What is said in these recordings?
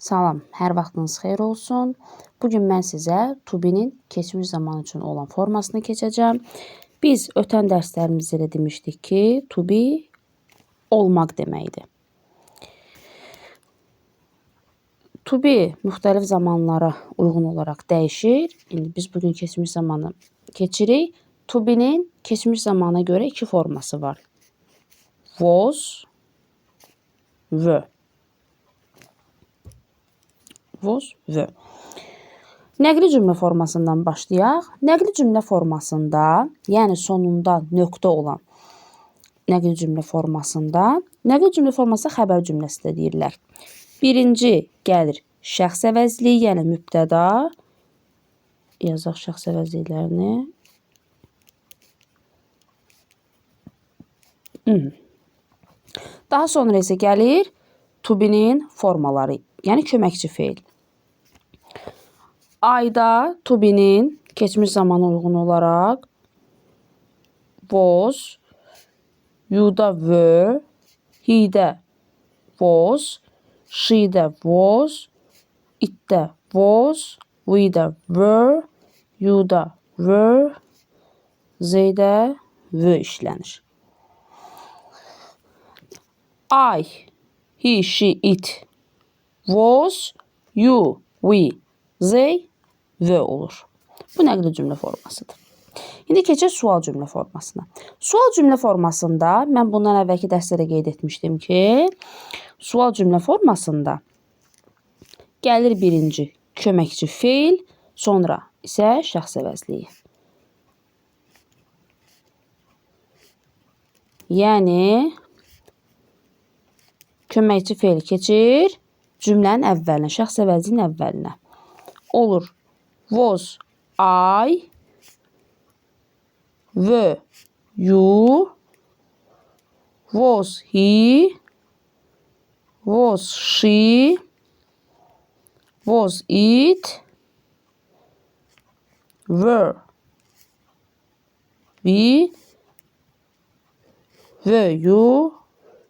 Salam, hər vaxtınız xeyir olsun. Bugün mən sizə to be'nin keçmiş zaman üçün olan formasını keçəcəm. Biz ötən dərslərimizdə də demişdik ki, to be olmaq deməkdir. To be müxtəlif zamanlara uyğun olaraq dəyişir. İndi biz bugün keçmiş zamanı keçirik. To be'nin keçmiş zamana görə iki forması var. Was, were. Was, were. Nəqli cümlə formasından başlayaq. Nəqli cümlə formasında, yəni sonunda nöqtə olan nəqli cümlə formasında, nəqli cümlə formasında xəbər cümləsi də deyirlər. Birinci gəlir şəxs əvəzliyi, yəni mübtəda. Yazaq şəxs əvəzliklərini. Daha sonra isə gəlir to be'nin formaları, yəni köməkçi feil. Ayda to be'nin keçmiş zamana uyğun olaraq was, you'da were, he'də was, she'də was, itdə was, we'də were, you'da were, they'də were işlənir. I, he, she, it was, you, we, they, were olur. Bu nəqli cümlə formasıdır. İndi keçək sual cümlə formasına. Sual cümlə formasında mən bundan əvvəlki dərslərdə qeyd etmişdim ki, sual cümlə formasında gəlir birinci köməkçi feil, sonra isə şəxs əvəzliyi. Yəni köməkçi feil keçir cümlənin əvvəlinə, şəxs əvəzliyinin əvvəlinə. Olur was I, were you, was he, was she, was it, were we, were you,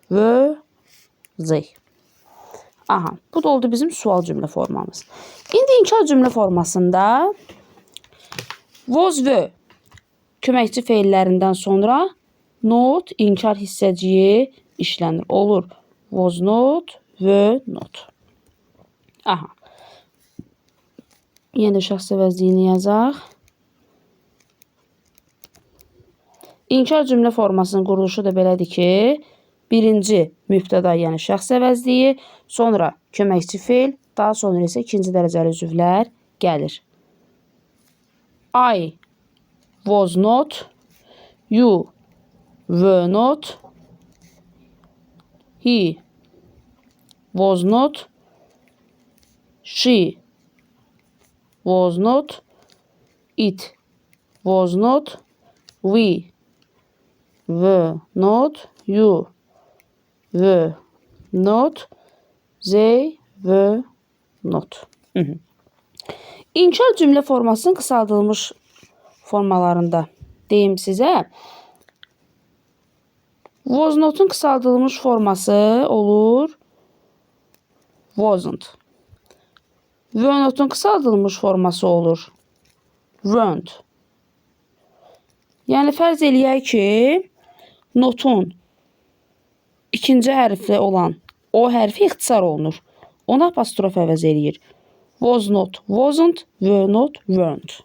were they. Aha, bu da oldu bizim sual cümlə formamız. İndi inkar cümlə formasında was, were köməkçi feillərindən sonra not, inkar hissəciyi işlənir. Olur was not, were not. Aha. Yenə də şəxs əvəzliyini yazaq. İnkar cümlə formasının quruluşu da belədir ki, birinci mübtəda, yəni şəxs əvəzliyi, sonra köməkçi feil, daha sonra isə ikinci dərəcəli üzvlər gəlir. I was not, you were not, he was not, she was not, it was not, we were not, you were not, they were not. İnkar cümlə formasının qısaldılmış formalarında deyim sizə. Was not'un qısaldılmış forması olur wasn't. Were not'un qısaldılmış forması olur weren't. Yəni fərz eləyək ki, notun ikinci hərfli olan o hərfi ixtisar olunur. Ona apostrof əvəz eləyir. Was not, wasn't, were not, weren't.